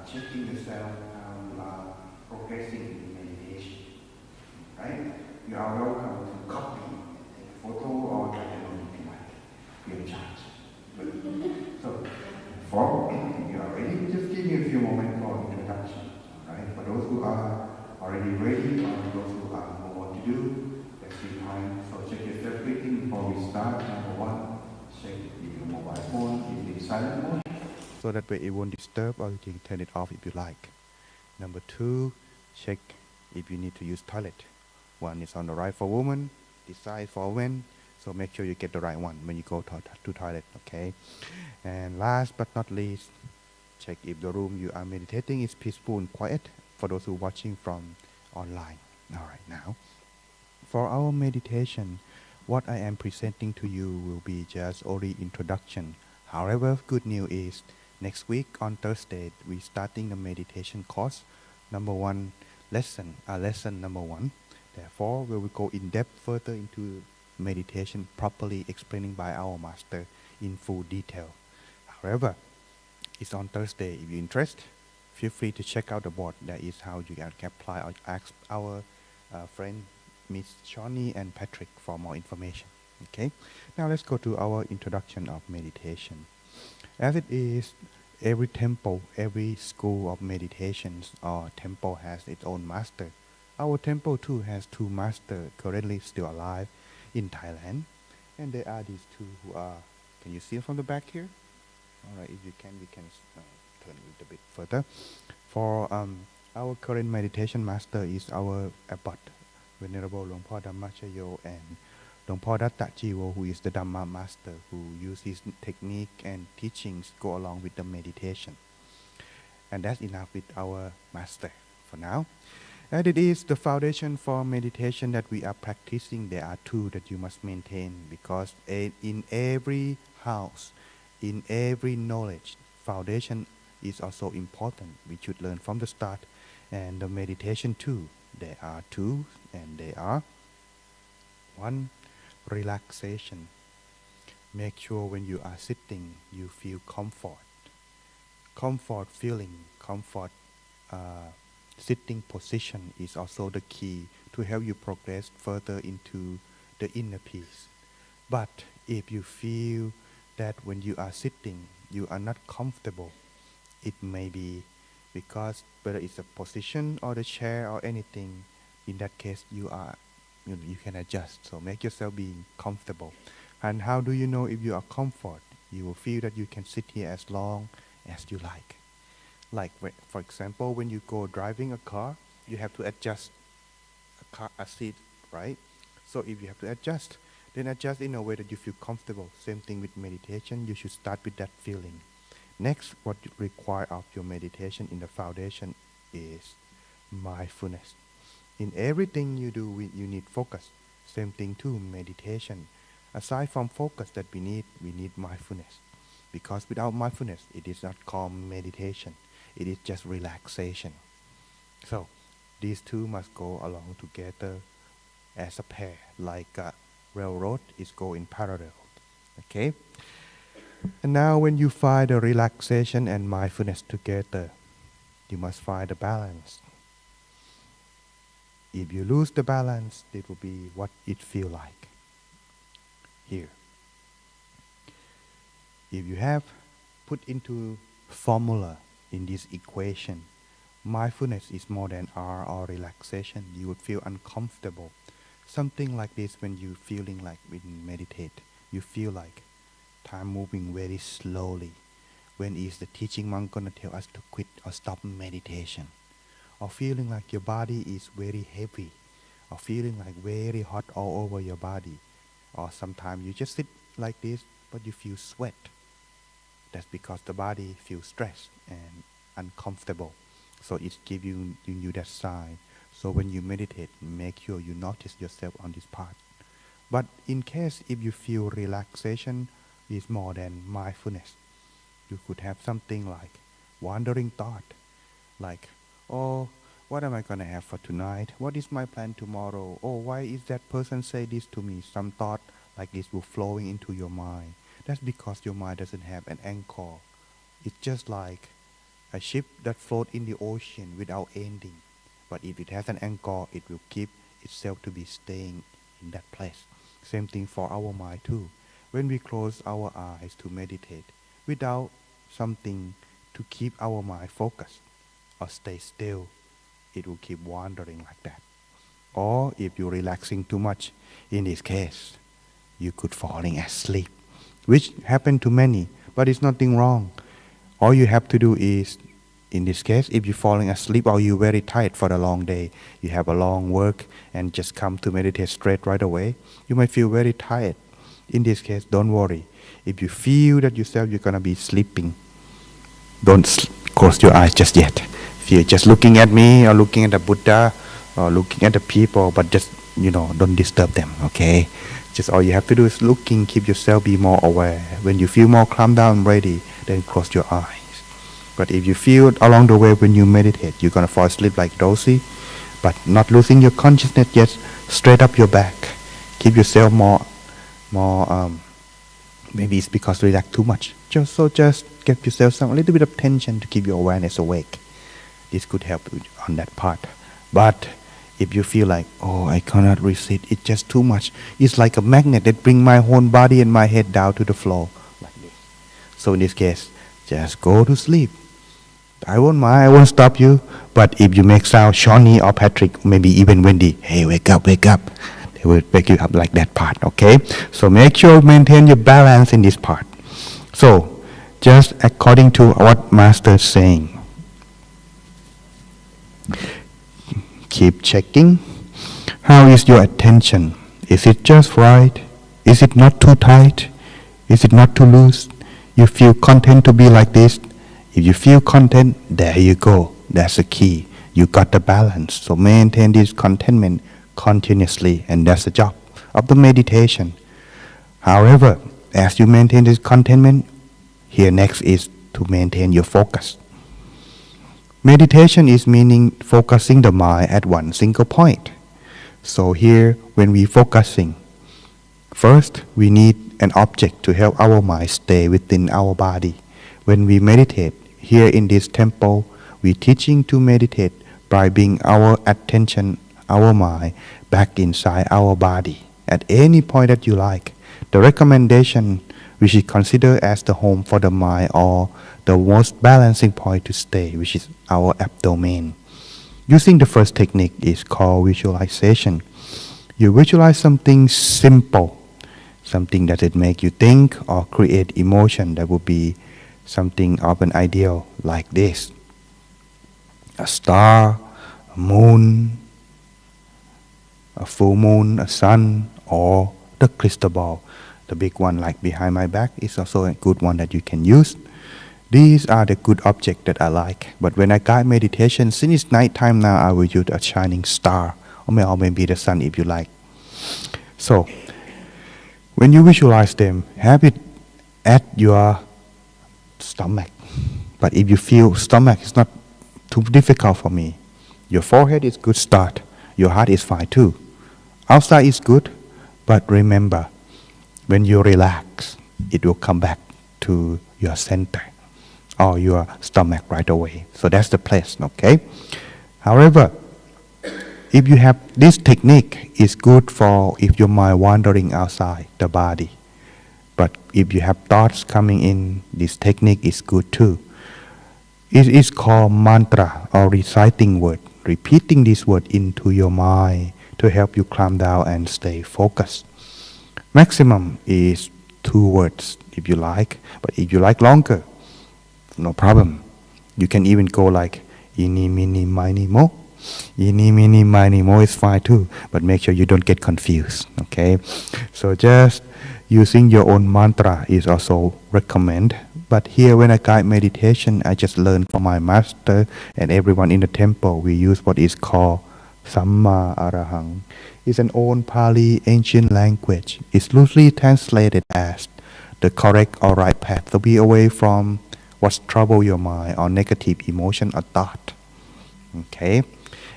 checking yourself how you are progressing in meditation, right? You are welcome to copy, take a photo, or try to know if you like. Free of charge. Good. So, before you are ready, just give me a few moments for introduction. Alright? For those who are already ready or those who know what to do, let's be time. So check yourself quickly before we start. Number one, check if your mobile phone is in silent mode. So that way it won't disturb, or you can turn it off if you like. Number two, check if you need to use toilet. One is on the right for women, this side for men. So make sure you get the right one when you go to toilet, okay? And last but not least, check if the room you are meditating is peaceful and quiet for those who are watching from online. All right, now, for our meditation, what I am presenting to you will be just only introduction. However, good news is next week on Thursday, we're starting the meditation course, lesson number one. Therefore, we will go in depth further into meditation, properly explaining by our master in full detail. However, it's on Thursday. If you're interested, feel free to check out the board. That is how you can apply or ask our friend Miss Shawnee and Patrick for more information. Okay, now let's go to our introduction of meditation. As it is, every temple, every school of meditations or temple has its own master. Our temple too has two masters currently still alive in Thailand, and there are these two who are. Can you see from the back here? All right, if you can, we can turn a little bit further. For our current meditation master is our abbot, Venerable Luang Por Dhammachayo, and Luang Por Datta Jiwo, who is the Dhamma master, who uses technique and teachings go along with the meditation. And that's enough with our master for now. And it is the foundation for meditation that we are practicing. There are two that you must maintain, because in every house, in every knowledge, foundation is also important. We should learn from the start. And the meditation too, there are two, and they are: one, relaxation. Make sure when you are sitting, you feel comfort. Comfort feeling, comfort sitting position is also the key to help you progress further into the inner peace. But if you feel that when you are sitting, you are not comfortable, it may be because whether it's a position or the chair or anything, in that case you can adjust. So make yourself be comfortable. And how do you know if you are comfort? You will feel that you can sit here as long as you like. Like, for example, when you go driving a car, you have to adjust a seat, right? So if you have to adjust, then adjust in a way that you feel comfortable. Same thing with meditation, you should start with that feeling. Next, what you require of your meditation in the foundation is mindfulness. In everything you do, you need focus. Same thing too, meditation. Aside from focus that we need mindfulness. Because without mindfulness, it is not called meditation. It is just relaxation. So, these two must go along together as a pair, like a railroad is go in parallel. Okay? And now when you find the relaxation and mindfulness together, you must find the balance. If you lose the balance, it will be what it feel like. Here. If you have put into formula in this equation, mindfulness is more than R or relaxation, you would feel uncomfortable. Something like this when you feeling like when you meditate, you feel like time moving very slowly. When is the teaching monk gonna tell us to quit or stop meditation? Or feeling like your body is very heavy, or feeling like very hot all over your body. Or sometimes you just sit like this, but you feel sweat. That's because the body feels stressed and uncomfortable. So it's giving you that sign. So when you meditate, make sure you notice yourself on this part. But in case if you feel relaxation is more than mindfulness, you could have something like wandering thought, like, oh, what am I going to have for tonight? What is my plan tomorrow? Oh, why is that person say this to me? Some thought like this will flowing into your mind. That's because your mind doesn't have an anchor. It's just like a ship that floats in the ocean without ending. But if it has an anchor, it will keep itself to be staying in that place. Same thing for our mind too. When we close our eyes to meditate, without something to keep our mind focused or stay still, it will keep wandering like that. Or if you're relaxing too much, in this case, you could falling asleep, which happened to many, but it's nothing wrong. All you have to do is, in this case, if you're falling asleep or you're very tired for a long day, you have a long work and just come to meditate straight right away, you might feel very tired. In this case, don't worry. If you feel that yourself you're gonna be sleeping, don't close your eyes just yet. If you're just looking at me or looking at the Buddha or looking at the people, but just, don't disturb them, okay? Just all you have to do is looking, keep yourself, be more aware. When you feel more calm down, ready, then close your eyes. But if you feel along the way when you meditate, you're gonna fall asleep like Dosi, but not losing your consciousness yet, straight up your back. Keep yourself more, maybe it's because you relax too much. Just give yourself a little bit of tension to keep your awareness awake. This could help you on that part. But if you feel like, I cannot resist, it's just too much. It's like a magnet that brings my whole body and my head down to the floor, like this. So in this case, just go to sleep. I won't mind, I won't stop you. But if you make sound, Shawnee or Patrick, maybe even Wendy, hey, wake up. They will wake you up like that part, okay? So make sure you maintain your balance in this part. So, just according to what Master is saying, keep checking. How is your attention? Is it just right? Is it not too tight? Is it not too loose? You feel content to be like this? If you feel content, there you go. That's the key. You got the balance. So maintain this contentment continuously, and that's the job of the meditation. However, as you maintain this contentment, here next is to maintain your focus. Meditation is meaning focusing the mind at one single point. So here, when we focusing, first we need an object to help our mind stay within our body. When we meditate, here in this temple, we teaching to meditate by bringing our attention, our mind, back inside our body at any point that you like. The recommendation we should consider as the home for the mind or the most balancing point to stay, which is our abdomen. Using the first technique is called visualization. You visualize something simple, something that it make you think or create emotion. That would be something of an ideal like this: a star, a moon, a full moon, a sun, or the crystal ball. The big one like behind my back is also a good one that you can use. These are the good objects that I like. But when I guide meditation, since it's night time now, I will use a shining star, or maybe the sun if you like. So, when you visualize them, have it at your stomach. But if you feel stomach is not too difficult for me, your forehead is good start. Your heart is fine too. Outside is good, but remember, when you relax, it will come back to your center or your stomach right away. So that's the place, okay? However, if you have this technique, it's good for if your mind wandering outside the body. But if you have thoughts coming in, this technique is good too. It is called mantra or reciting word, repeating this word into your mind to help you calm down and stay focused. Maximum is 2 words if you like, but if you like longer, no problem. You can even go like ini, mini, miny, mo. Ini, mini, miny, mo is fine too, but make sure you don't get confused, okay? So just using your own mantra is also recommended. But here when I guide meditation, I just learned from my master and everyone in the temple, we use what is called Samma Arahang. It's an old Pali ancient language. It's loosely translated as the correct or right path to be away from what's trouble your mind or negative emotion or thought. Okay?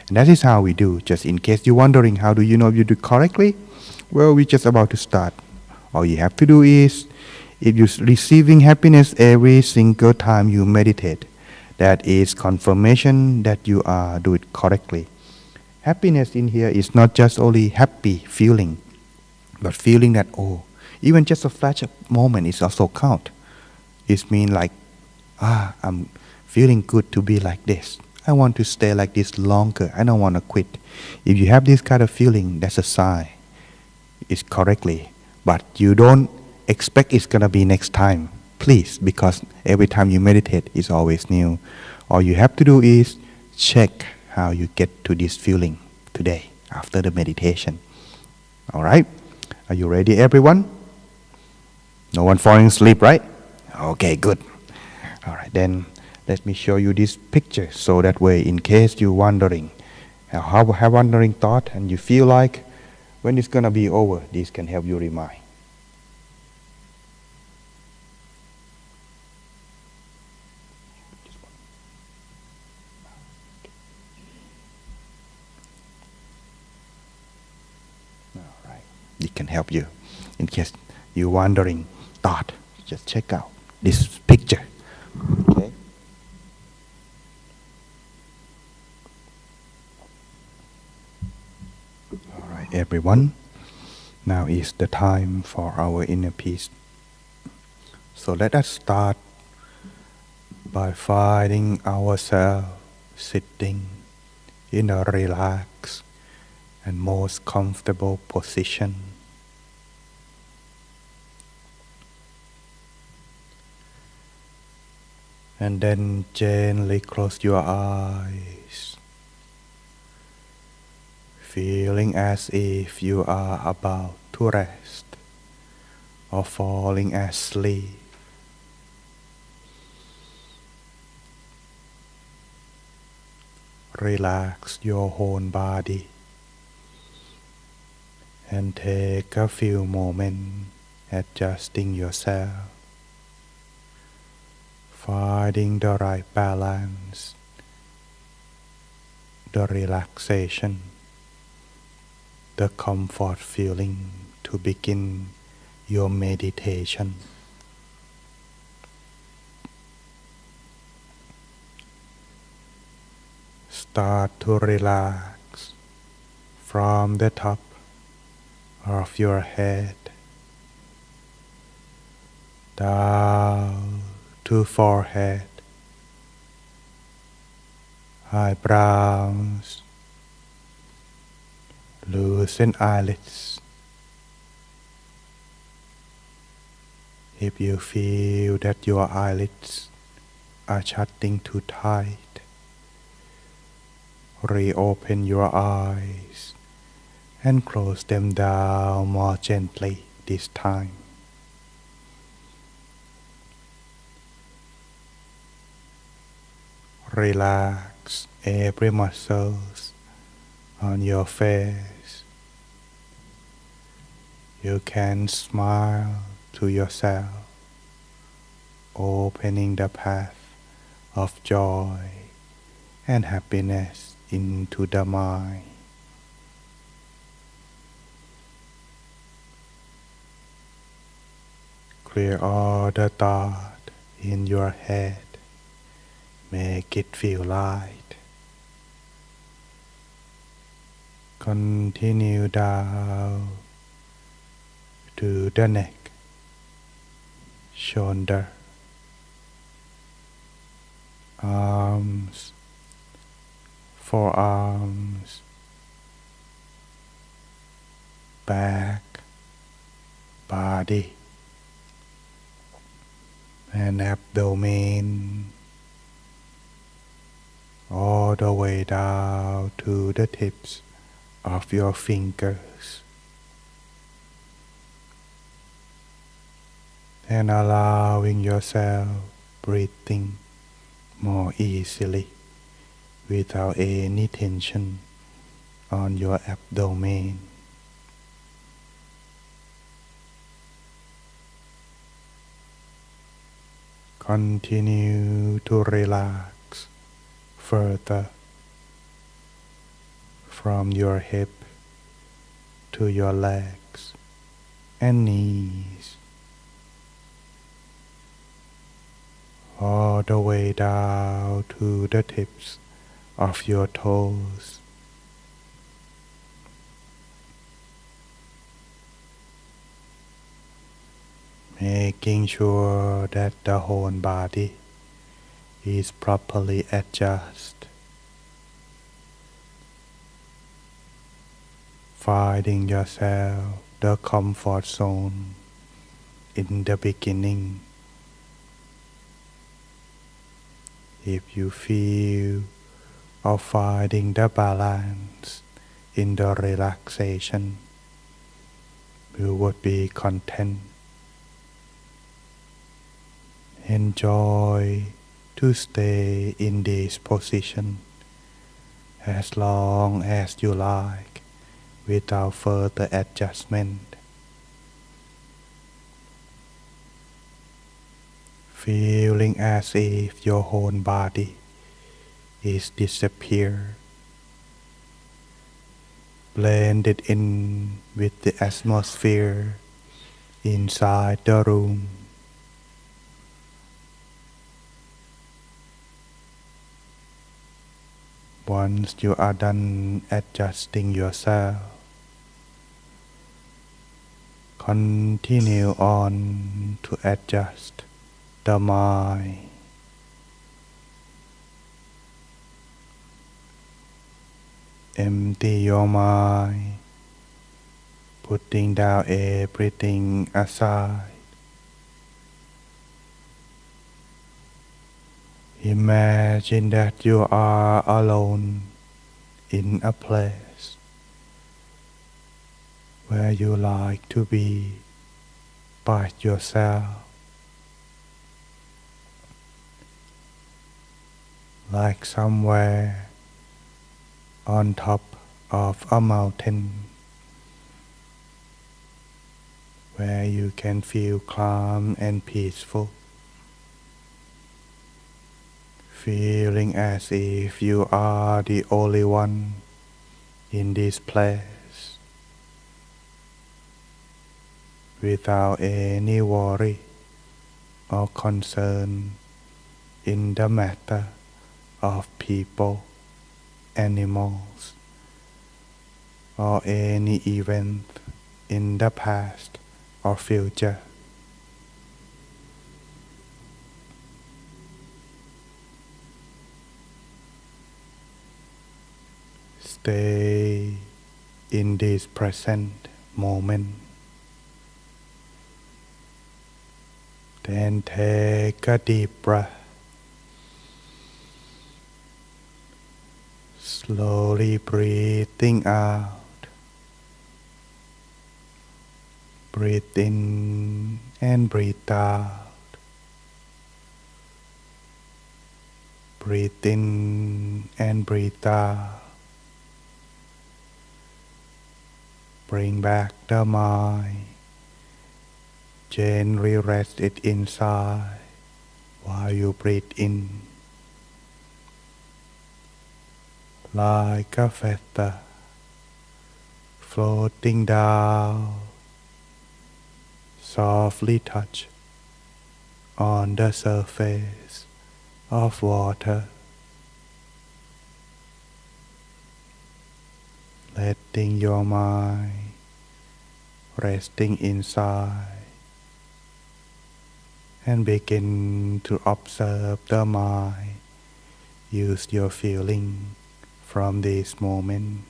And that is how we do. Just in case you're wondering, how do you know if you do correctly? Well, we're just about to start. All you have to do is, if you're receiving happiness every single time you meditate, That is confirmation that you are doing it correctly. Happiness in here is not just only happy feeling, but feeling that, oh, even just a flash of moment is also count. It means like, I'm feeling good to be like this. I want to stay like this longer. I don't want to quit. If you have this kind of feeling, that's a sign. It's correctly. But you don't expect it's going to be next time. Please, because every time you meditate, it's always new. All you have to do is check how you get to this feeling today after the meditation. All right? Are you ready, everyone? No one falling asleep, right? Okay, good. All right, then let me show you this picture so that way, in case you're wondering, have wandering thought, and you feel like when it's gonna be over, this can help you remind. All right, it can help you in case you're wandering thought. Just check out this picture. Okay. All right, everyone. Now is the time for our inner peace. So let us start by finding ourselves sitting in a relaxed and most comfortable position. And then gently close your eyes, feeling as if you are about to rest or falling asleep. Relax your whole body and take a few moments adjusting yourself, finding the right balance, the relaxation, the comfort feeling to begin your meditation. Start to relax from the top of your head down to forehead, eyebrows, loosen eyelids. If you feel that your eyelids are shutting too tight, reopen your eyes and close them down more gently this time. Relax every muscle on your face. You can smile to yourself, opening the path of joy and happiness into the mind. Clear all the thought in your head. Make it feel light. Continue down to the neck, shoulder, arms, forearms, back, body, and abdomen, all the way down to the tips of your fingers, and allowing yourself breathing more easily without any tension on your abdomen. Continue to relax further from your hip to your legs and knees, all the way down to the tips of your toes. Making sure that the whole body is properly adjusted. Finding yourself the comfort zone in the beginning. If you feel of finding the balance in the relaxation, you would be content. Enjoy to stay in this position as long as you like without further adjustment. Feeling as if your whole body is disappear. Blended in with the atmosphere inside the room. Once you are done adjusting yourself, continue on to adjust the mind. Empty your mind, putting down everything aside. Imagine that you are alone in a place where you like to be by yourself, like somewhere on top of a mountain where you can feel calm and peaceful. Feeling as if you are the only one in this place, without any worry or concern in the matter of people, animals, or any event in the past or future. Stay in this present moment. Then take a deep breath. Slowly breathing out. Breathe in and breathe out. Breathe in and breathe out. Bring back the mind. Gently rest it inside while you breathe in. Like a feather floating down, softly touch on the surface of water. Letting your mind resting inside and begin to observe the mind. Use your feeling from this moment.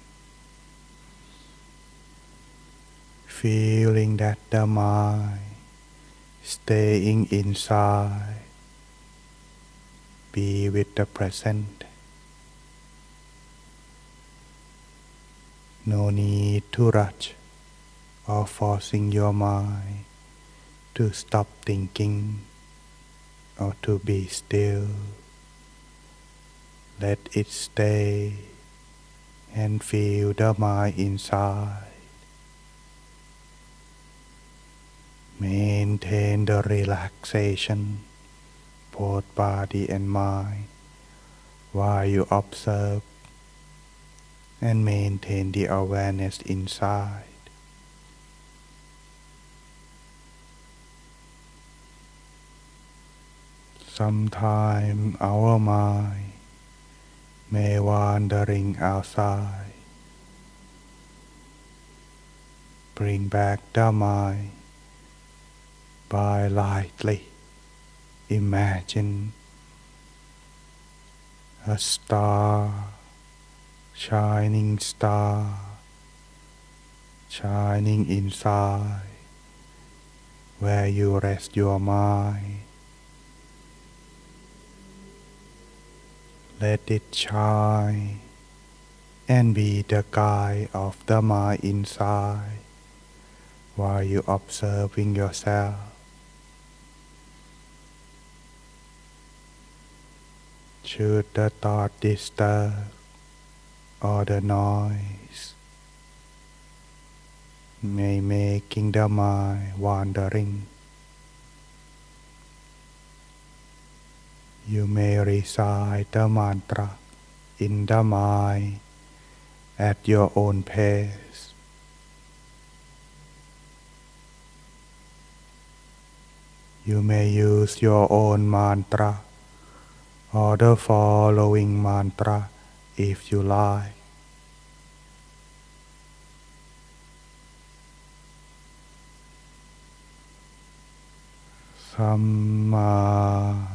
Feeling that the mind staying inside. Be with the present. No need to rush or forcing your mind to stop thinking or to be still. Let it stay and feel the mind inside. Maintain the relaxation, both body and mind, while you observe and maintain the awareness inside. Sometimes our mind may wandering outside. Bring back the mind by lightly imagine a star, shining star, shining inside where you rest your mind. Let it shine and be the guide of the mind inside while you observing yourself. Should the thought disturb or the noise may making the mind wandering, you may recite the mantra in the mind at your own pace. You may use your own mantra or the following mantra if you like. Samma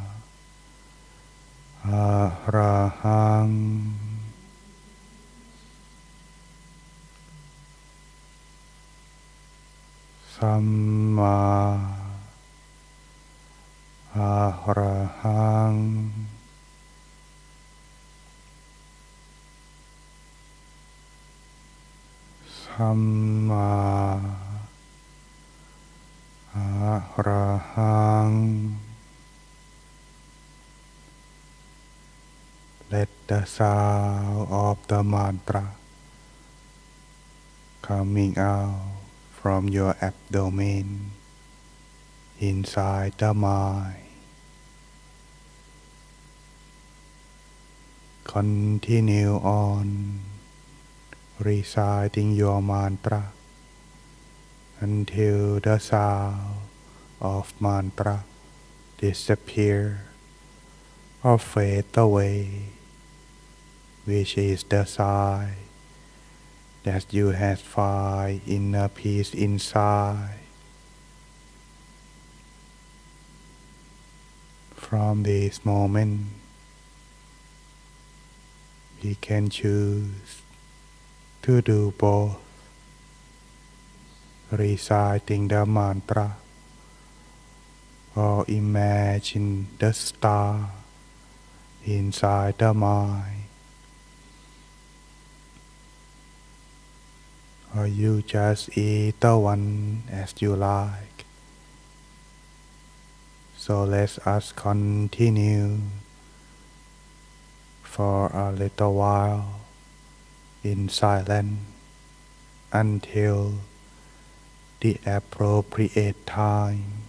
Arahang Samma Arahang Samma Arahang. Let the sound of the mantra coming out from your abdomen inside the mind. Continue on reciting your mantra until the sound of mantra disappear or fade away, which is the sign that you have find inner peace inside. From this moment, we can choose to do both, reciting the mantra or imagine the star inside the mind, or you just either one as you like. So let us continue for a little while in silence until the appropriate time.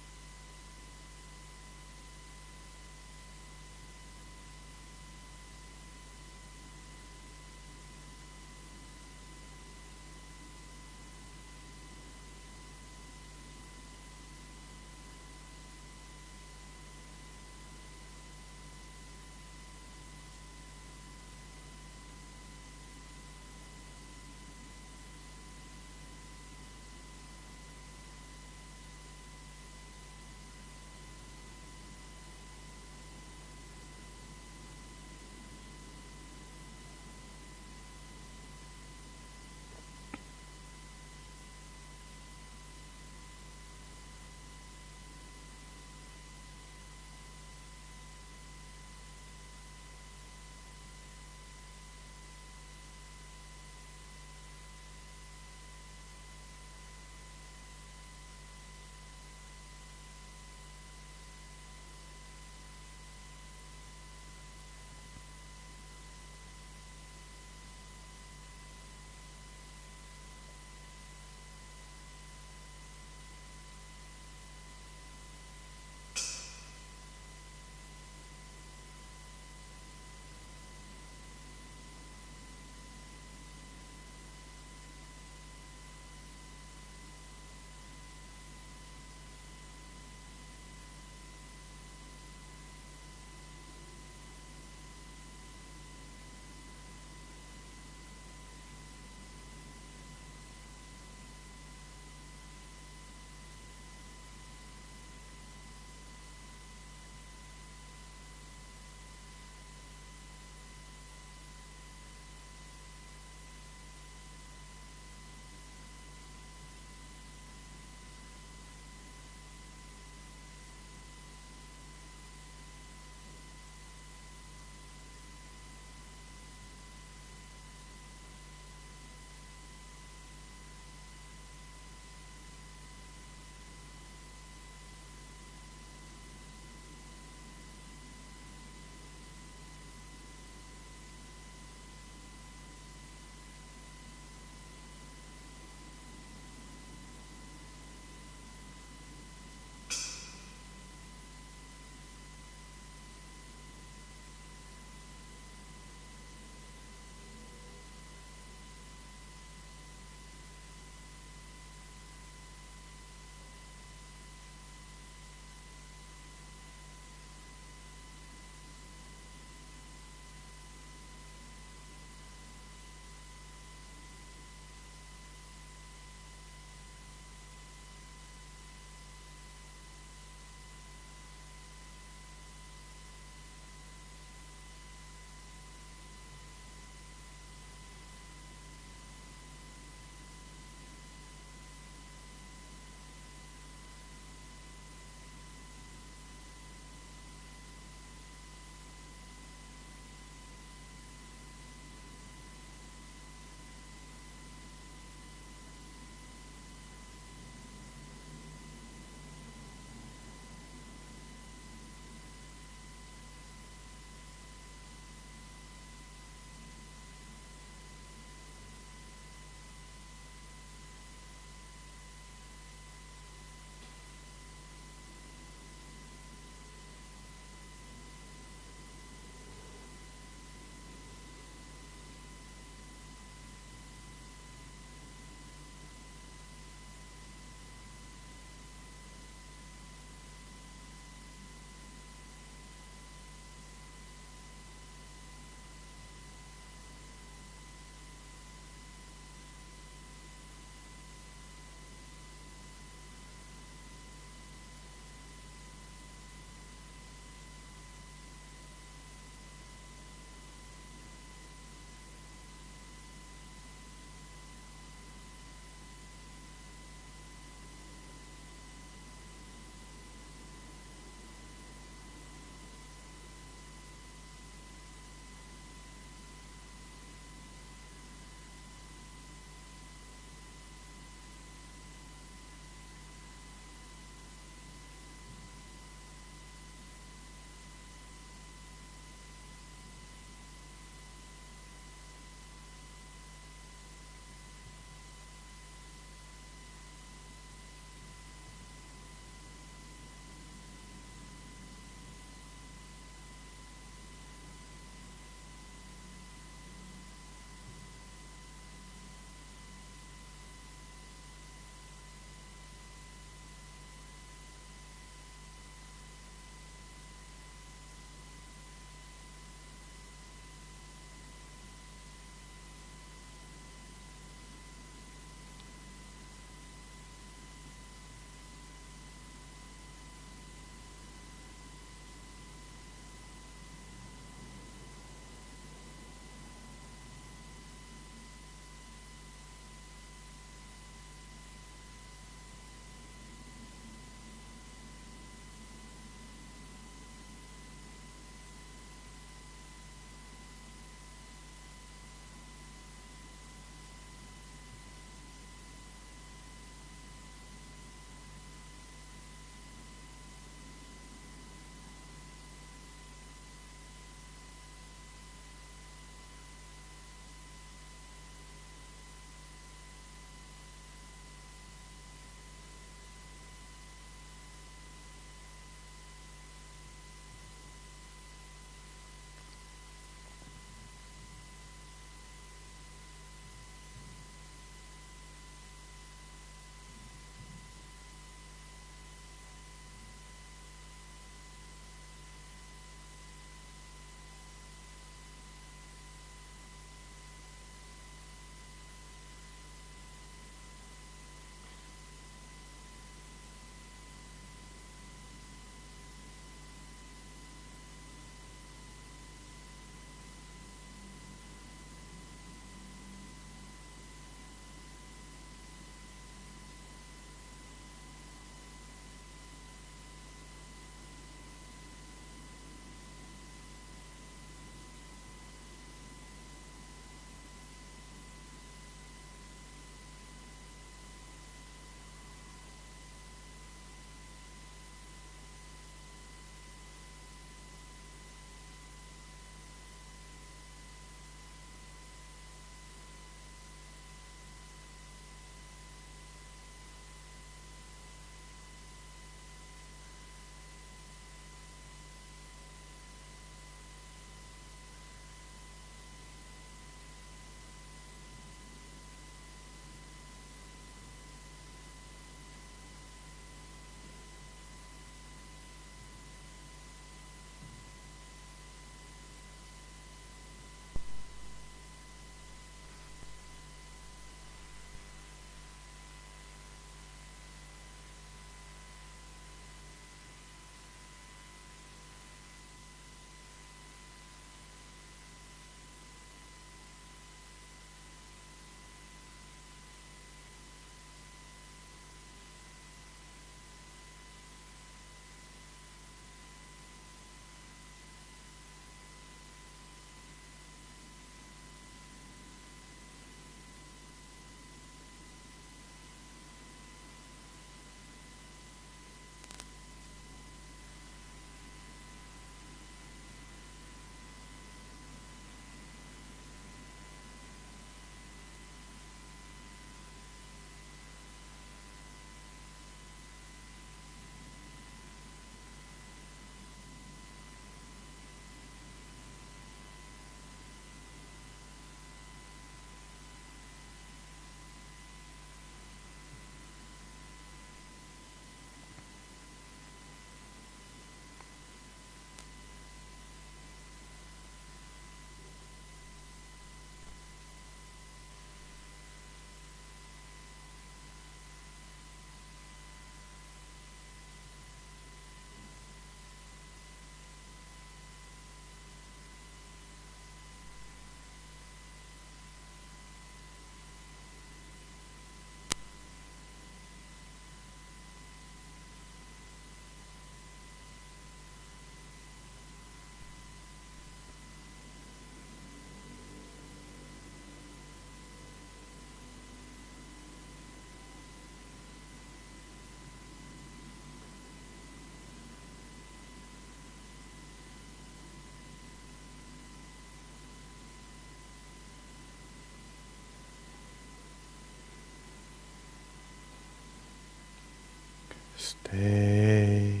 Stay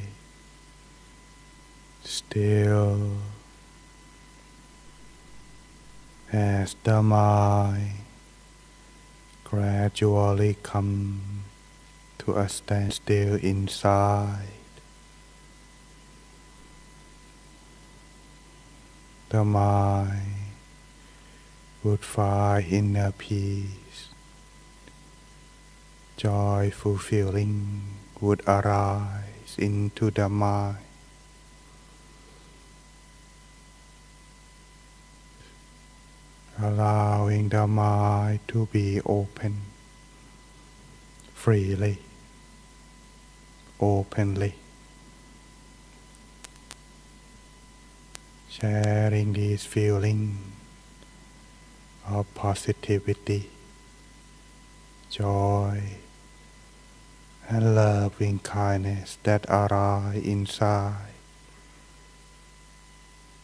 still as the mind gradually come to a standstill inside. The mind would find inner peace. Joyful feeling would arise into the mind. Allowing the mind to be open freely, openly, sharing this feeling of positivity, joy, and loving kindness that arise inside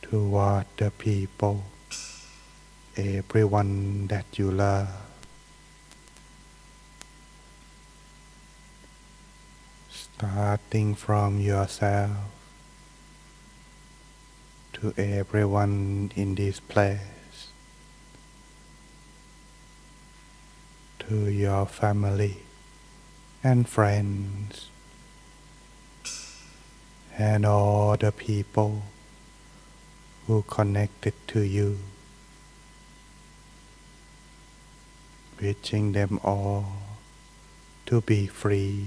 toward the people, everyone that you love. Starting from yourself to everyone in this place, to your family and friends, and all the people who connected to you, wishing them all to be free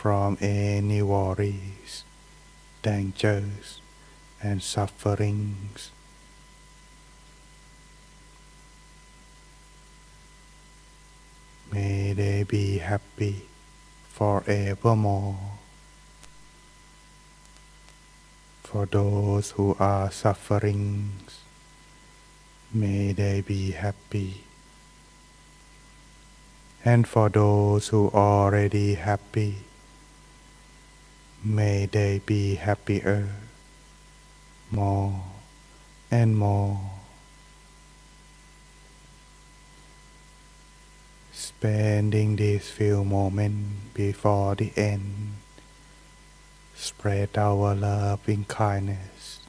from any worries, dangers, and sufferings. May they be happy forevermore. For those who are suffering, may they be happy. And for those who are already happy, may they be happier, more and more. Spending these few moments before the end, spread our loving kindness.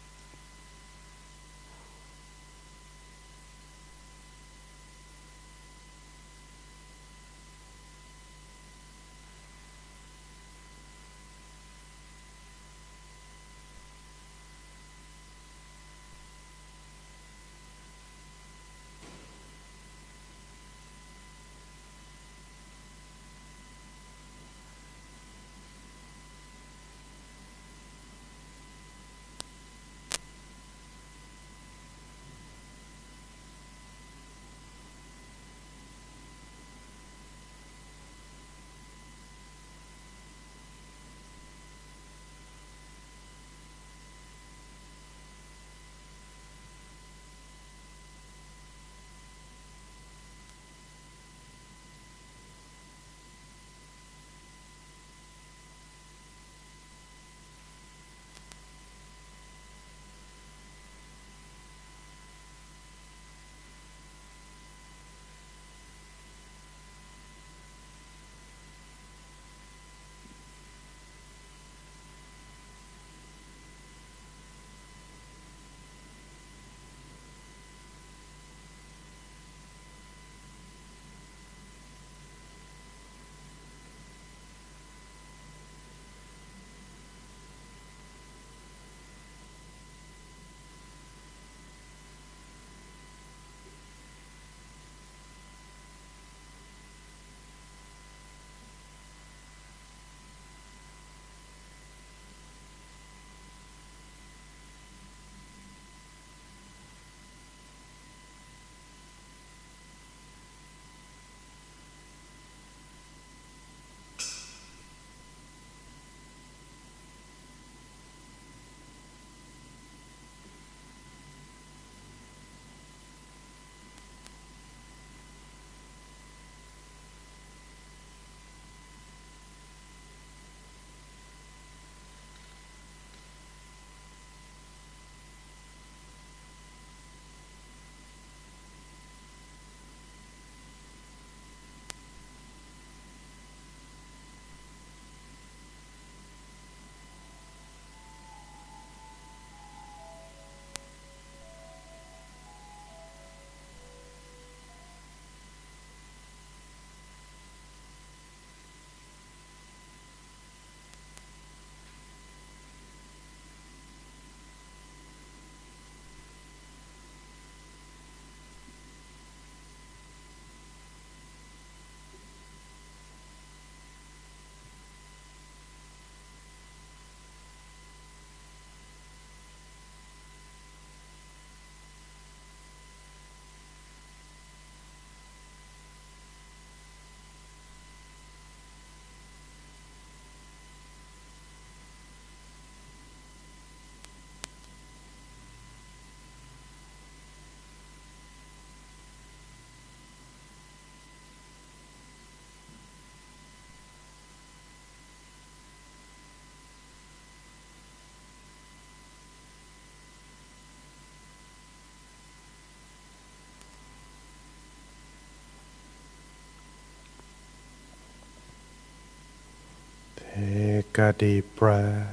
Take a deep breath.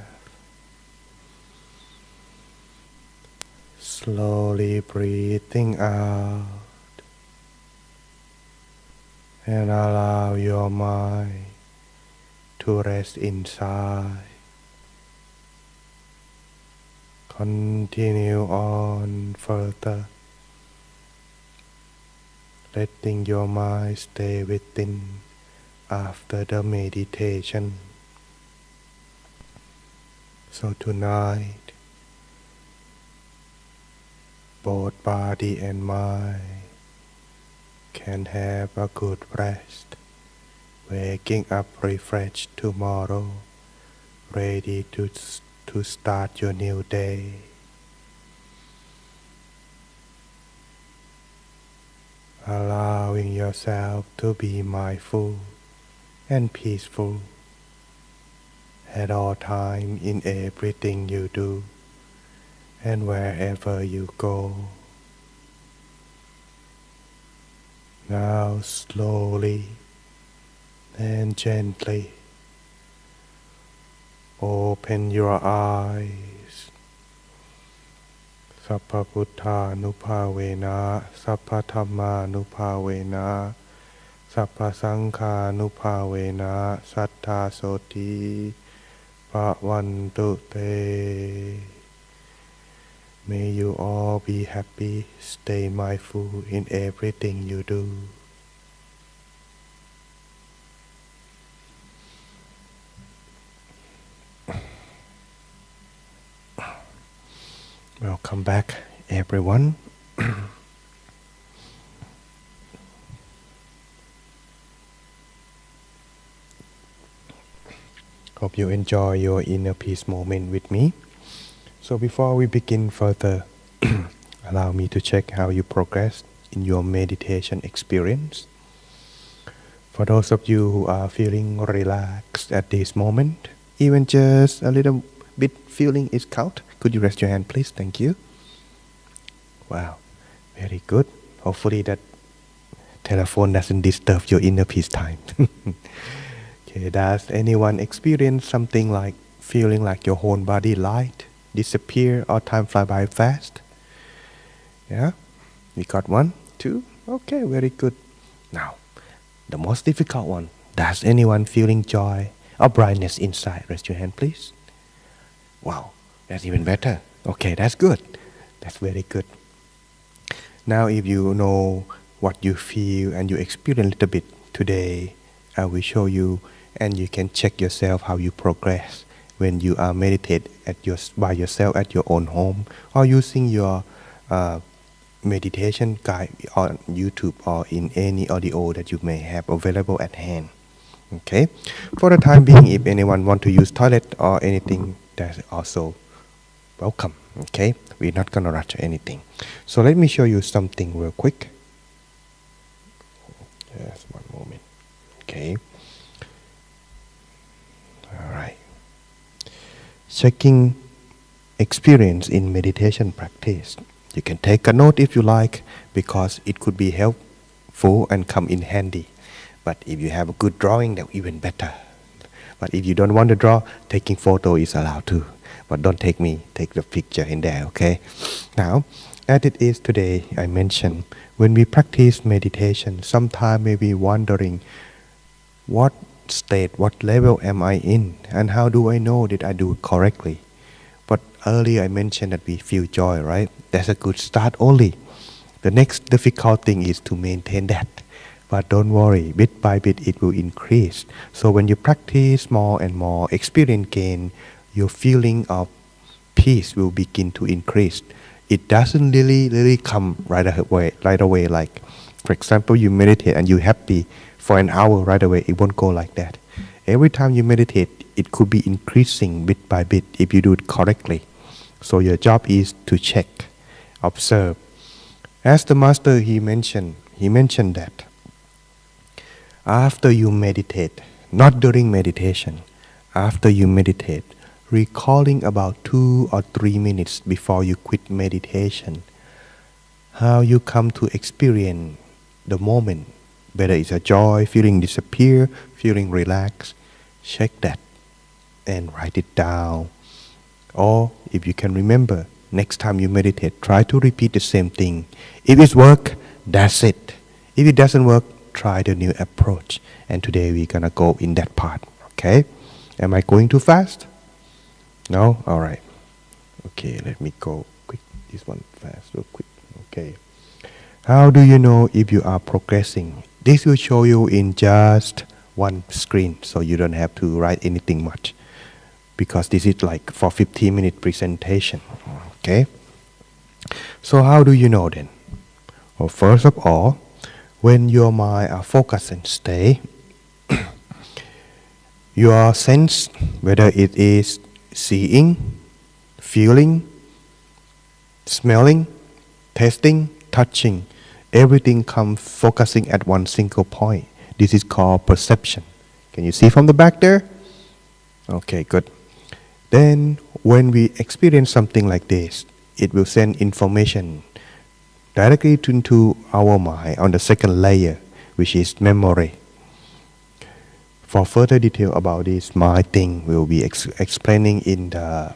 Slowly breathing out and allow your mind to rest inside. Continue on further, letting your mind stay within after the meditation. So tonight, both body and mind can have a good rest, waking up refreshed tomorrow, ready to start your new day. Allowing yourself to be mindful and peaceful at all time in everything you do and wherever you go. Now slowly and gently open your eyes. Sappha Buddha Nupavena, Sappha Dhamma Nupavena, Sappha Sangha Nupavena, Sattha Soti Bhavantu Te. May you all be happy, stay mindful in everything you do. Welcome back, everyone. Hope you enjoy your inner peace moment with me. So before we begin further, allow me to check how you progress in your meditation experience. For those of you who are feeling relaxed at this moment, even just a little bit feeling is count. Could you raise your hand, please? Thank you. Wow, very good. Hopefully that telephone doesn't disturb your inner peace time. Okay, does anyone experience something like feeling like your whole body light, disappear, or time fly by fast? Yeah, we got 1, 2. Okay, very good. Now, the most difficult one. Does anyone feeling joy or brightness inside? Raise your hand, please. Wow, that's even better. Okay, that's good. That's very good. Now, if you know what you feel and you experience a little bit today, I will show you, and you can check yourself how you progress when you are meditate by yourself at your own home, or using your meditation guide on YouTube or in any audio that you may have available at hand. Okay. For the time being, if anyone want to use toilet or anything, that's also welcome. Okay. We're not gonna rush anything. So let me show you something real quick. Just one moment. Okay. All right. Checking experience in meditation practice. You can take a note if you like, because it could be helpful and come in handy. But if you have a good drawing, that's even better. But if you don't want to draw, taking photo is allowed too. But don't take me, take the picture in there, okay? Now, as it is today, I mentioned, when we practice meditation, sometimes may be wondering, what state, what level am I in? And how do I know that I do it correctly? But earlier I mentioned that we feel joy, right? That's a good start only. The next difficult thing is to maintain that. But don't worry, bit by bit it will increase. So when you practice more and more, experience gain, your feeling of peace will begin to increase. It doesn't really come right away. Like, for example, you meditate and you're happy for an hour right away. It won't go like that. Every time you meditate, it could be increasing bit by bit if you do it correctly. So your job is to check, observe. As the master he mentioned that after you meditate, not during meditation, after you meditate, recalling about 2 or 3 minutes before you quit meditation, how you come to experience the moment, whether it's a joy, feeling disappear, feeling relaxed, check that. and write it down. Or if you can remember, next time you meditate, try to repeat the same thing. If it works, that's it. If it doesn't work, try the new approach. And today we're gonna go in that part. Okay? Am I going too fast? No? Alright. Okay, let me go quick. This one fast, real quick. Okay. How do you know if you are progressing? This will show you in just one screen, so you don't have to write anything much. Because this is like for 15-minute presentation. Okay? So how do you know then? Well, first of all, when your mind are focused and stay, your sense, whether it is seeing, feeling, smelling, tasting, touching, everything comes focusing at one single point. This is called perception. Can you see from the back there? Okay, good. Then when we experience something like this, it will send information directly into our mind on the second layer, which is memory. For further detail about this mind thing, we'll be explaining in the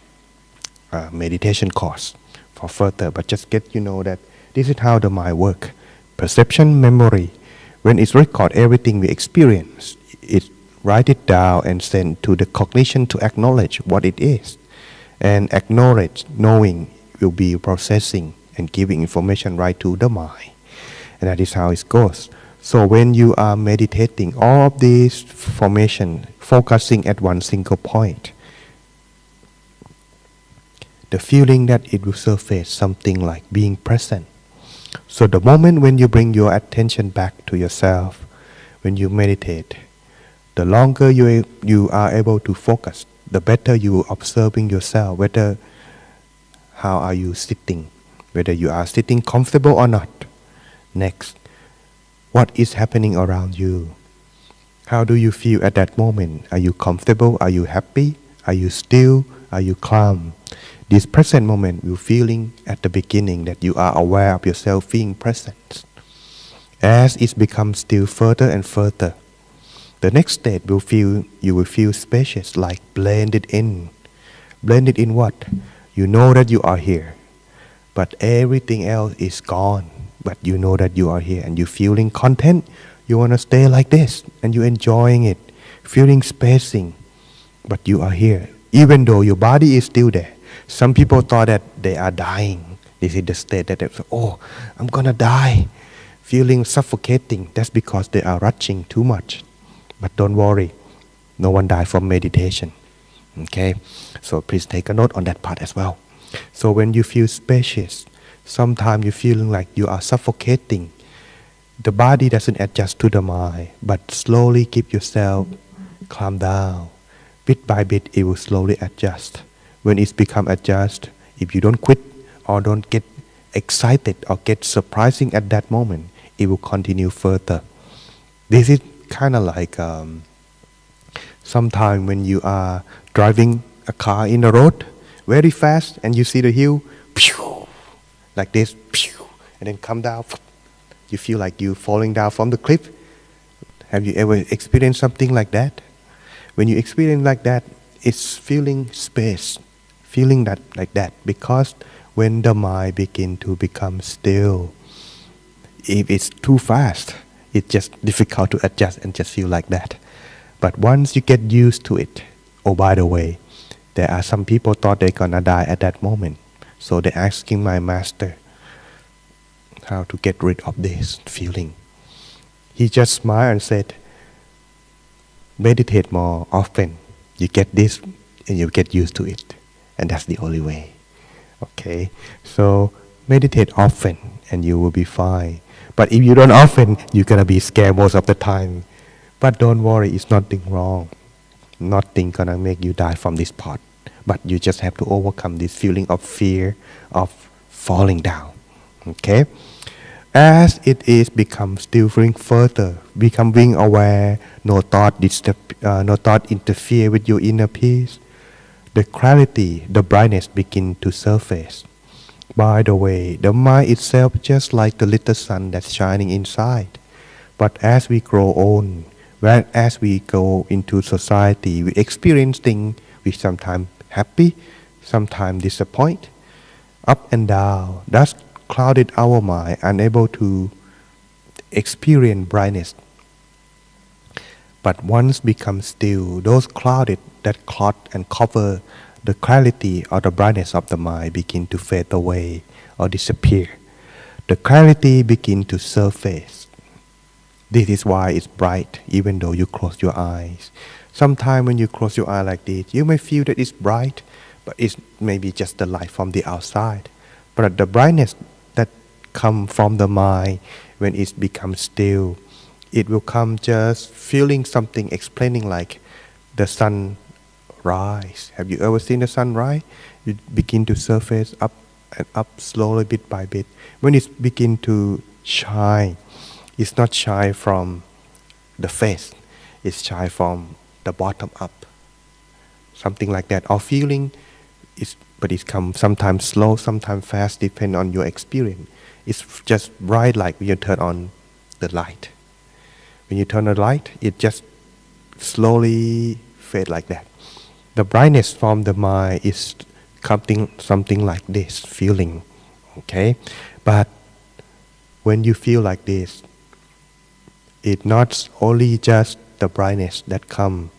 meditation course for further, but just get you know that this is how the mind works. Perception, memory. When it's record everything we experience, it write it down and send to the cognition to acknowledge what it is. And acknowledge, knowing, will be processing and giving information right to the mind. And that is how it goes. So when you are meditating, all of these formation focusing at one single point, the feeling that it will surface something like being present. So the moment when you bring your attention back to yourself, when you meditate, the longer you are able to focus, the better you are observing yourself, whether how are you sitting, whether you are sitting comfortable or not. Next, what is happening around you? How do you feel at that moment? Are you comfortable? Are you happy? Are you still? Are you calm? This present moment will feeling at the beginning that you are aware of yourself being present. As it becomes still further and further, the next state will feel, you will feel spacious, like blended in. Blended in what? You know that you are here, but everything else is gone. But you know that you are here and you're feeling content. You want to stay like this and you're enjoying it, feeling spacing, but you are here. Even though your body is still there. Some people thought that they are dying. This is the state that they say, oh, I'm gonna die. Feeling suffocating. That's because they are rushing too much. But don't worry, no one died from meditation. Okay, so please take a note on that part as well. So when you feel spacious, sometimes you're feeling like you are suffocating. The body doesn't adjust to the mind, but slowly keep yourself calm down. Bit by bit, it will slowly adjust. When it's become adjust, if you don't quit or don't get excited or get surprising at that moment, it will continue further. This is kind of like sometime when you are driving a car in the road very fast and you see the hill, like this, and then come down. You feel like you falling down from the cliff. Have you ever experienced something like that? When you experience like that, it's feeling space, feeling that like that, because when the mind begin to become still, if it's too fast, it's just difficult to adjust and just feel like that. But once you get used to it, oh, by the way, there are some people thought they're gonna die at that moment. So they're asking my master how to get rid of this feeling. He just smiled and said, meditate more often. You get this and you get used to it. And that's the only way. Okay? So meditate often and you will be fine. But if you don't often, you're gonna be scared most of the time. But don't worry, it's nothing wrong. Nothing gonna make you die from this part. But you just have to overcome this feeling of fear of falling down. Okay? As it is become stilling further, becoming aware, no thought interfere with your inner peace, the clarity, the brightness begin to surface. By the way, the mind itself just like the little sun that's shining inside. But as we grow old, as we go into society, we experience things We sometimes happy, sometimes disappoint, up and down. Thus clouded our mind, unable to experience brightness. But once become still, those clouded that cloud and cover the clarity or the brightness of the mind begin to fade away or disappear. The clarity begin to surface. This is why it's bright even though you close your eyes. Sometimes when you close your eye like this, you may feel that it's bright, but it's maybe just the light from the outside. But the brightness that come from the mind, when it becomes still, it will come just feeling something, explaining like the sun rise. Have you ever seen the sun rise? It begin to surface up and up slowly, bit by bit. When it begin to shine, it's not shine from the face, it's shine from the bottom up. Something like that. Or feeling is, but it comes sometimes slow, sometimes fast, depending on your experience. It's just bright like when you turn on the light. When you turn the light, it just slowly fade like that. The brightness from the mind is something like this feeling, okay? But when you feel like this, it's not only just the brightness that come.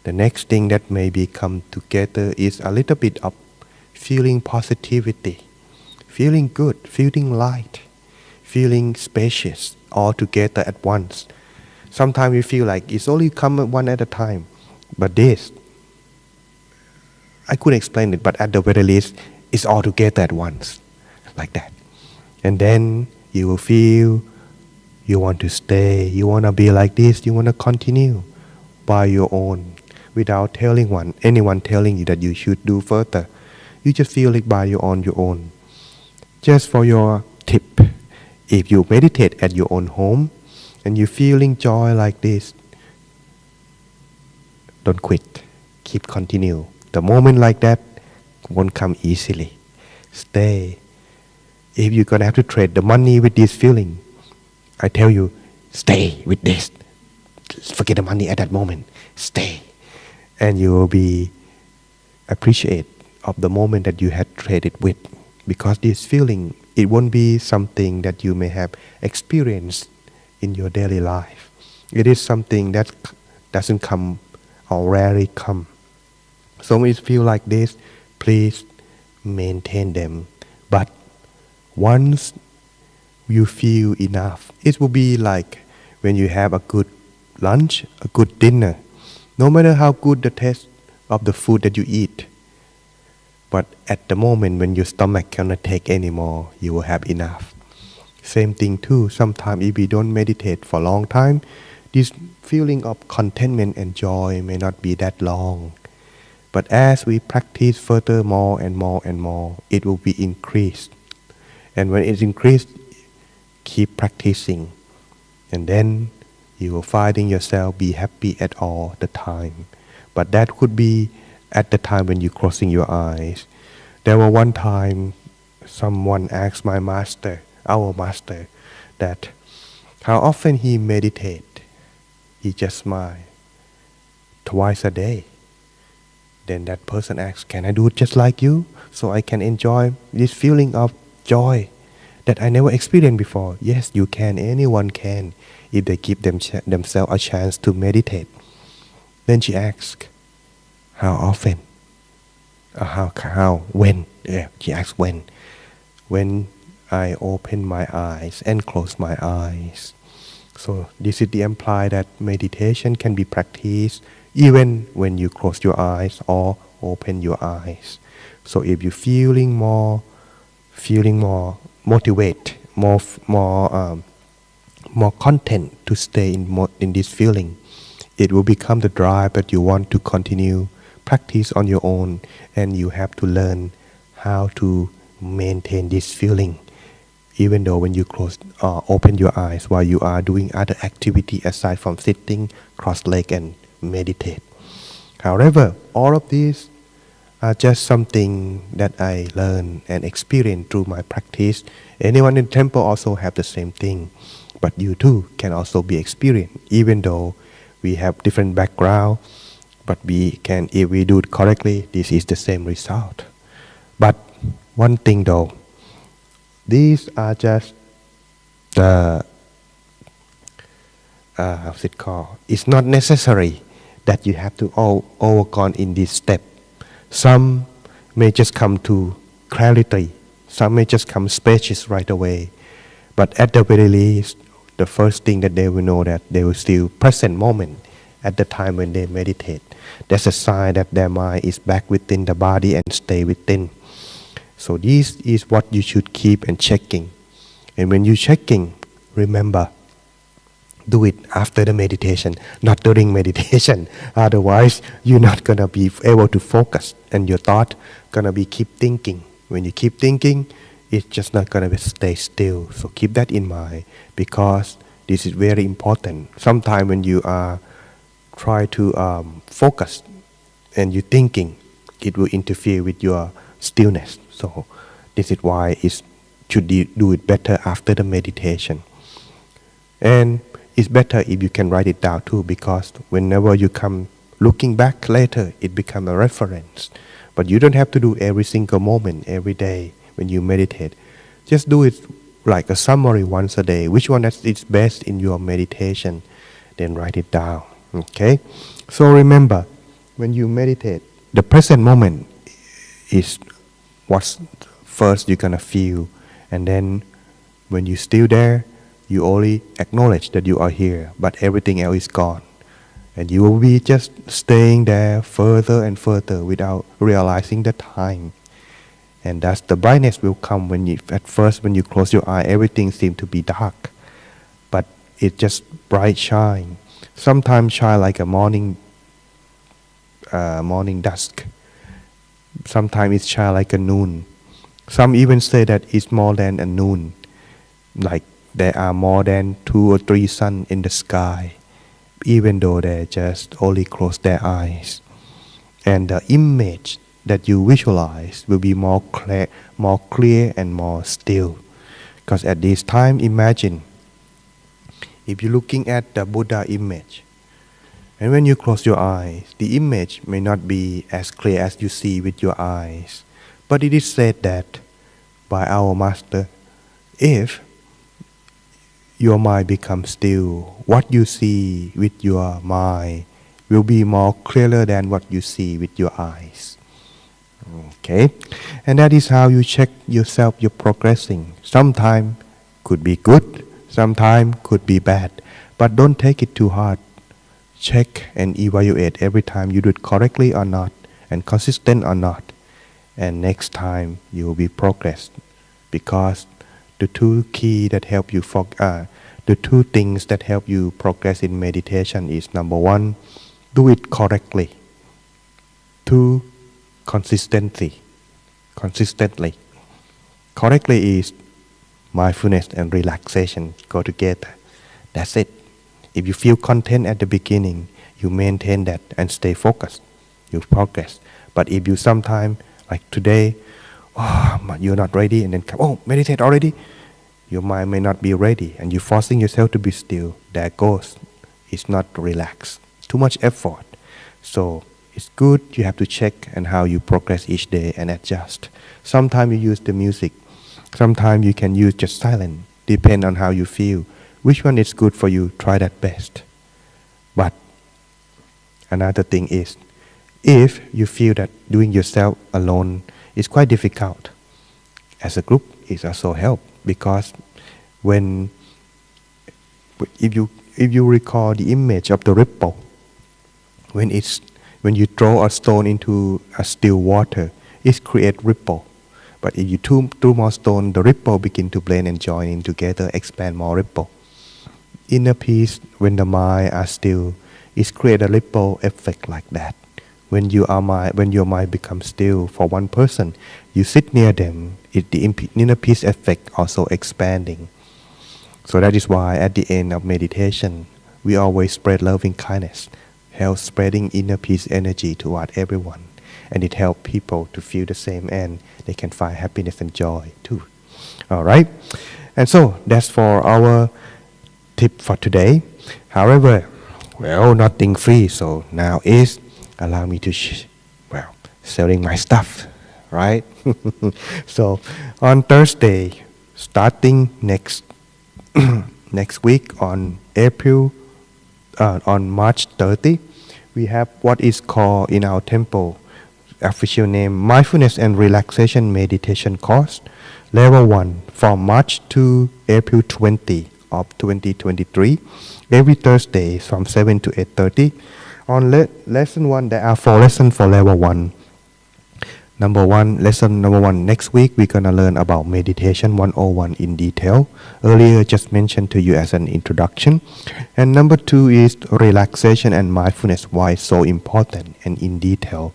The next thing that maybe come together is a little bit of feeling positivity, feeling good, feeling light, feeling spacious, all together at once. Sometimes we feel like it's only come one at a time, but this, I couldn't explain it, but at the very least, it's all together at once, like that. And then you will feel you want to stay, you want to be like this, you want to continue by your own, without telling anyone telling you that you should do further. You just feel it by your own. Just for your tip, if you meditate at your own home and you're feeling joy like this, don't quit, keep continue. The moment like that won't come easily. Stay. If you're gonna have to trade the money with this feeling, I tell you, stay with this. Forget the money at that moment. Stay. And you will be appreciate of the moment that you had traded with. Because this feeling, it won't be something that you may have experienced in your daily life. It is something that doesn't come or rarely come. So when you feel like this, please maintain them. But once you feel enough, it will be like when you have a good lunch, a good dinner. No matter how good the taste of the food that you eat, but at the moment when your stomach cannot take anymore, you will have enough. Same thing too, sometimes if we don't meditate for a long time, this feeling of contentment and joy may not be that long. But as we practice further more and more and more, it will be increased. And when it's increased, keep practicing. And then you will finding yourself be happy at all the time. But that could be at the time when you're closing your eyes. There was one time someone asked my master, our master, that how often he meditate. He just smiled twice a day. Then that person asks, can I do it just like you? So I can enjoy this feeling of joy that I never experienced before. Yes, you can. Anyone can if they give themselves a chance to meditate. Then she asks, how often? When? Yeah, she asks when. When I open my eyes and close my eyes. So this is the imply that meditation can be practiced even when you close your eyes or open your eyes. So if you're feeling more motivate, more content to stay in this feeling, it will become the drive that you want to continue practice on your own, and you have to learn how to maintain this feeling, even though when you open your eyes while you are doing other activity aside from sitting, cross leg and meditate. However, all of these are just something that I learned and experienced through my practice. Anyone in the temple also have the same thing, but you too can also be experienced, even though we have different background. But if we do it correctly, this is the same result. But one thing though, these are just the how's it called? It's not necessary that you have to all overgone in this step. Some may just come to clarity. Some may just come spacious right away. But at the very least, the first thing that they will know that they will still present moment at the time when they meditate. That's a sign that their mind is back within the body and stay within. So this is what you should keep and checking. And when you checking, remember, do it after the meditation, not during meditation. Otherwise, you're not gonna be able to focus, and your thought gonna be keep thinking. When you keep thinking, it's just not gonna stay still. So keep that in mind, because this is very important. Sometimes when you are try to focus and you're thinking, it will interfere with your stillness. So this is why it should do it better after the meditation. And it's better if you can write it down too, because whenever you come looking back later, it becomes a reference. But you don't have to do every single moment, every day when you meditate. Just do it like a summary once a day. Which one is best in your meditation? Then write it down. Okay? So remember, when you meditate, the present moment is what's first you're gonna feel. And then when you're still there, you only acknowledge that you are here, but everything else is gone. And you will be just staying there further and further without realizing the time. And thus the brightness will come at first when you close your eye, everything seems to be dark. But it just bright shine. Sometimes shine like a morning dusk. Sometimes it shine like a noon. Some even say that it's more than a noon. Like there are more than 2 or 3 suns in the sky, even though they just only close their eyes. And the image that you visualize will be more clear and more still. Because at this time, imagine, if you're looking at the Buddha image, and when you close your eyes, the image may not be as clear as you see with your eyes. But it is said that by our master, if your mind becomes still, what you see with your mind will be more clearer than what you see with your eyes. Okay? And that is how you check yourself, you're progressing. Sometimes could be good, sometimes could be bad. But don't take it too hard. Check and evaluate every time you do it correctly or not, and consistent or not. And next time you will be progressed. Because the two things that help you progress in meditation is, number 1, do it correctly. 2, consistently. Correctly is mindfulness and relaxation go together. That's it. If you feel content at the beginning, you maintain that and stay focused. You progress. But if you sometimes, like today, you're not ready, and then meditate already. Your mind may not be ready, and you're forcing yourself to be still. There goes. It's not relaxed. Too much effort. So it's good. You have to check and how you progress each day and adjust. Sometimes you use the music. Sometimes you can use just silence. Depend on how you feel. Which one is good for you? Try that best. But another thing is, if you feel that doing yourself alone is quite difficult, as a group it also help, because if you recall the image of the ripple, when you throw a stone into a still water, it creates ripple. But if you throw more stone, the ripple begin to blend and join in together, expand more ripple. Inner peace, when the mind are still, it create a ripple effect like that. When your mind becomes still for one person, you sit near them, the inner peace effect also expanding. So that is why at the end of meditation, we always spread loving kindness, help spreading inner peace energy toward everyone, and it helps people to feel the same, and they can find happiness and joy too. All right, and so that's for our tip for today. However, nothing free, so now is allow me to, selling my stuff, right? So on Thursday, starting next next week on on March 30, we have what is called in our temple official name Mindfulness and Relaxation Meditation course, level 1 from March to April 20 of 2023, every Thursday from 7 to 8:30. On lesson 1, there are 4 lessons for level 1. Lesson number 1, next week we're going to learn about meditation 101 in detail. Earlier just mentioned to you as an introduction. And number 2 is relaxation and mindfulness, why it's so important and in detail.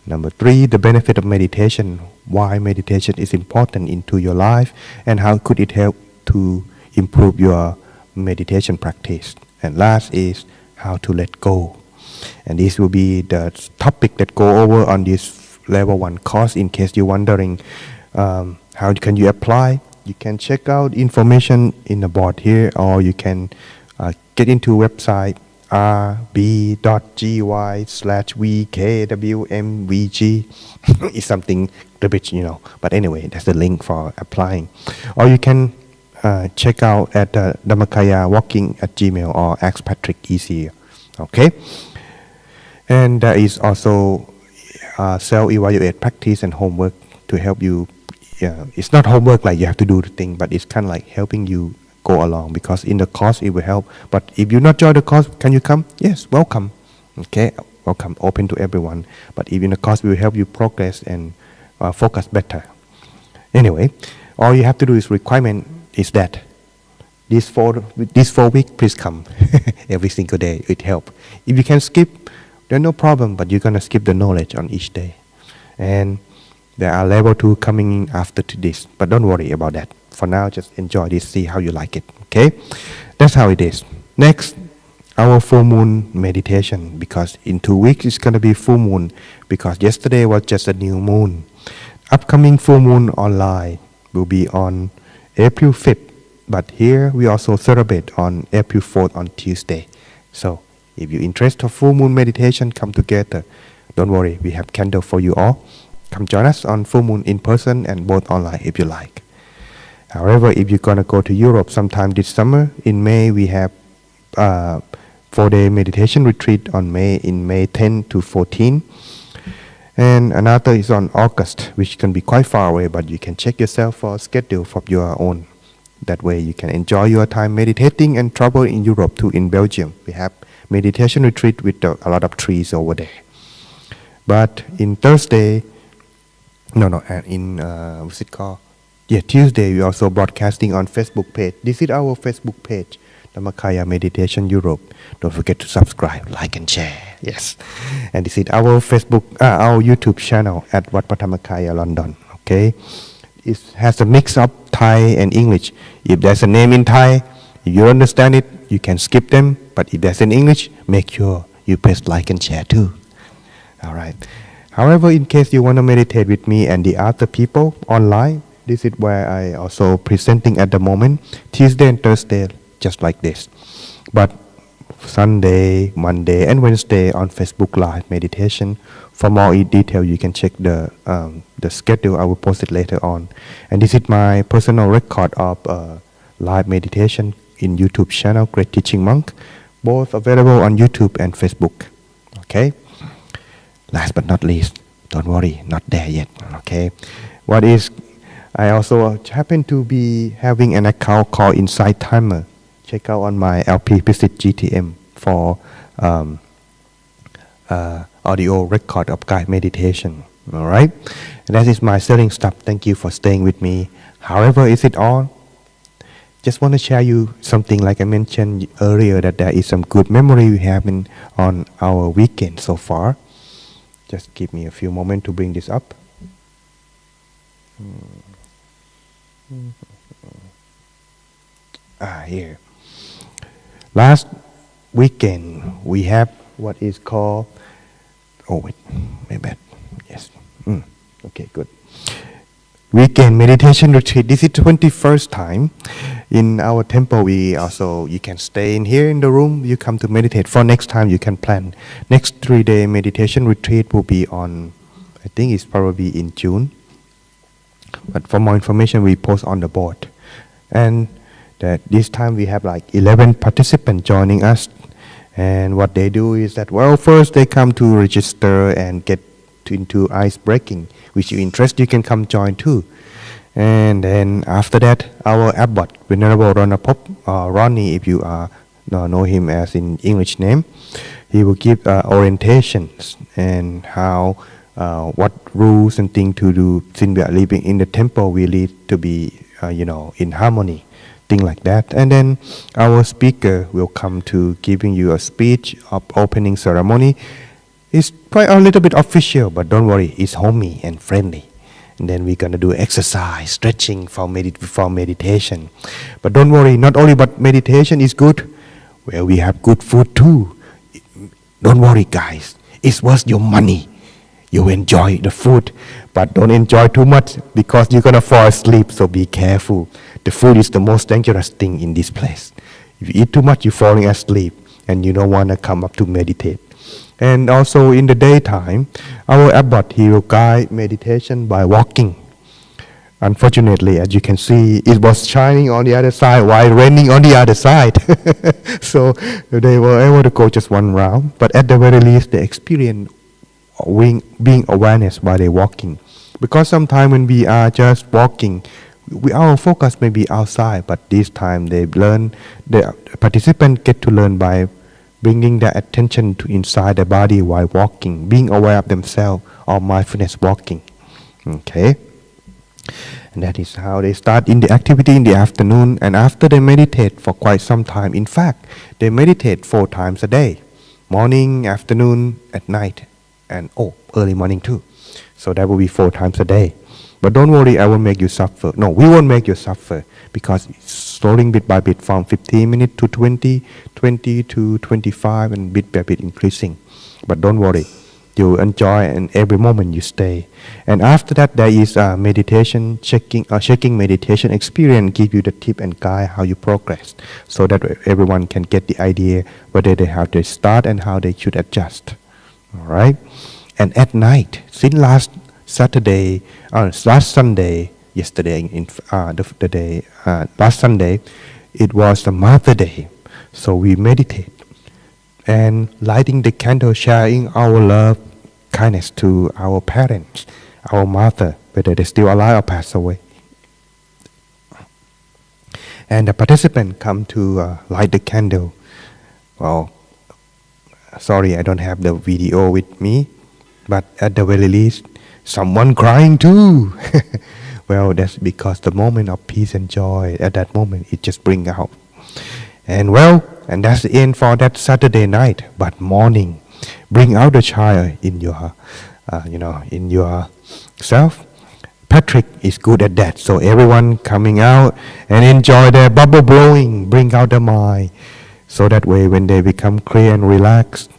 Number 3, the benefit of meditation, why meditation is important into your life and how could it help to improve your meditation practice. And last is how to let go. And this will be the topic that go over on this level 1 course. In case you're wondering how can you apply, you can check out information in the board here, or you can get into website rb.gy/vkwmvg. It's something a bit, but anyway, that's the link for applying. Or you can check out at dhammakaya@gmail or ask Patrick easier. Okay, and there is also self-evaluate practice and homework to help you. It's not homework like you have to do the thing, but it's kind of like helping you go along, because in the course it will help. But if you not join the course, can you come? Yes, welcome. Okay, welcome, open to everyone. But if in the course, we will help you progress and focus better. Anyway, all you have to do is requirement is that these 4 weeks, please come every single day. It help. If you can skip, there's no problem, but you're gonna skip the knowledge on each day. And there are level 2 coming in after to this, but don't worry about that. For now, just enjoy this, see how you like it. Okay, that's how it is. Next, our full moon meditation, because in 2 weeks it's gonna be full moon, because yesterday was just a new moon. Upcoming full moon online will be on April 5th, but here we also celebrate on April 4th on Tuesday. So if you're interested in full moon meditation, come together. Don't worry, we have candle for you all. Come join us on full moon in person and both online if you like. However, if you're gonna go to Europe sometime this summer, in May we have 4-day meditation retreat in May 10 to 14. And another is on August, which can be quite far away, but you can check yourself for a schedule for your own. That way you can enjoy your time meditating and travel in Europe too. In Belgium, we have meditation retreat with a lot of trees over there. But in Thursday, what's it called? Yeah, Tuesday we also broadcasting on Facebook page. This is our Facebook page, Dhammakaya Meditation Europe. Don't forget to subscribe, like and share. Yes, and this is our our YouTube channel at Wat Dhammakaya London. Okay, it has a mix of Thai and English. If there's a name in Thai, if you understand it, you can skip them. But if there's in English, make sure you press like and share too. All right. However, in case you want to meditate with me and the other people online, this is where I also presenting at the moment, Tuesday and Thursday, just like this. But Sunday, Monday, and Wednesday on Facebook Live meditation. For more detail, you can check the schedule. I will post it later on. And this is my personal record of live meditation in YouTube channel, Great Teaching Monk, both available on YouTube and Facebook. Okay. Last but not least, don't worry, not there yet. Okay. I also happen to be having an account called Insight Timer. Check out on my LP Visit GTM for audio record of guided meditation. All right, and that is my selling stuff. Thank you for staying with me. However, is it all? Just want to share you something like I mentioned earlier, that there is some good memory we have on our weekend so far. Just give me a few moments to bring this up. Here. Last weekend we have what is called, my bad. Yes. Okay, good. weekend meditation retreat. This is 21st time in our temple. You can stay in here in the room. You come to meditate. For next time, you can plan. Next 3-day meditation retreat will be on, I think it's probably in June. But for more information, we post on the board. And that this time we have like 11 participants joining us. And what they do is that, well, first they come to register and get into ice breaking. Which you interest, you can come join too. And then after that, our abbot, Venerable Ronnie, if you know him as in English name, he will give orientations and how, what rules and things to do. Since we are living in the temple, we need to be, in harmony, things like that. And then our speaker will come to giving you a speech of opening ceremony. It's quite a little bit official, but don't worry, it's homey and friendly. And then we're gonna do exercise, stretching for meditation. But don't worry, not only but meditation is good, well, we have good food too. Don't worry, guys, it's worth your money. You enjoy the food, but don't enjoy too much because you're gonna fall asleep. So be careful. The food is the most dangerous thing in this place. If you eat too much, you're falling asleep, and you don't wanna come up to meditate. And also in the daytime, our abbot, he will guide meditation by walking. Unfortunately, as you can see, it was shining on the other side while raining on the other side. So they were able to go just one round. But at the very least, they experience being awareness while they're walking. Because sometimes when we are just walking, our focus may be outside, but this time they learn, the participants get to learn by bringing their attention to inside the body while walking, being aware of themselves, or mindfulness walking. Okay? And that is how they start in the activity in the afternoon, and after they meditate for quite some time. In fact, they meditate 4 times a day, morning, afternoon, at night, and early morning too. So that will be 4 times a day. But don't worry, I won't make you suffer. No, we won't make you suffer, because it's slowing bit by bit from 15 minutes to 20, 20 to 25, and bit by bit increasing. But don't worry, you enjoy and every moment you stay. And after that, there is a meditation, checking meditation experience, give you the tip and guide how you progress, so that everyone can get the idea whether they have to start and how they should adjust. All right? And at night, since last Sunday, last Sunday, it was the Mother Day. So we meditate and lighting the candle, sharing our love, kindness to our parents, our mother, whether they're still alive or passed away. And the participants come to light the candle. Well, sorry, I don't have the video with me, but at the very least, someone crying too. Well, that's because the moment of peace and joy at that moment, it just brings out. And that's the end for that Saturday night. But morning, bring out the child in your, in yourself. Patrick is good at that. So everyone coming out and enjoy their bubble blowing, bring out the mind. So that way, when they become clear and relaxed,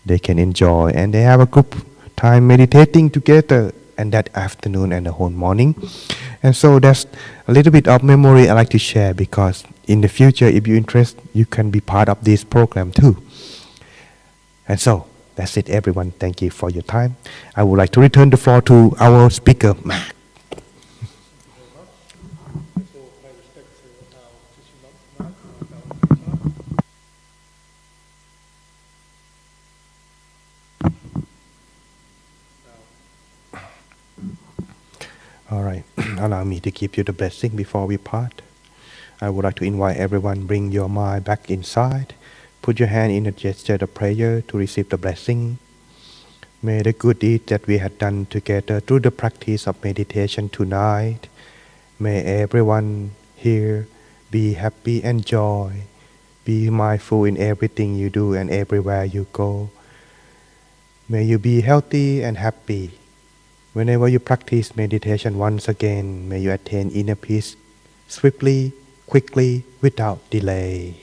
they can enjoy, and they have a group time meditating together, and that afternoon and the whole morning. And so that's a little bit of memory I like to share, because in the future, if you're interested, you can be part of this program too. And so that's it, everyone. Thank you for your time. I would like to return the floor to our speaker, Mark. All right, allow me to give you the blessing before we part. I would like to invite everyone, bring your mind back inside. Put your hand in a gesture of prayer to receive the blessing. May the good deeds that we have done together through the practice of meditation tonight, may everyone here be happy and joy. Be mindful in everything you do and everywhere you go. May you be healthy and happy. Whenever you practice meditation once again, may you attain inner peace swiftly, quickly, without delay.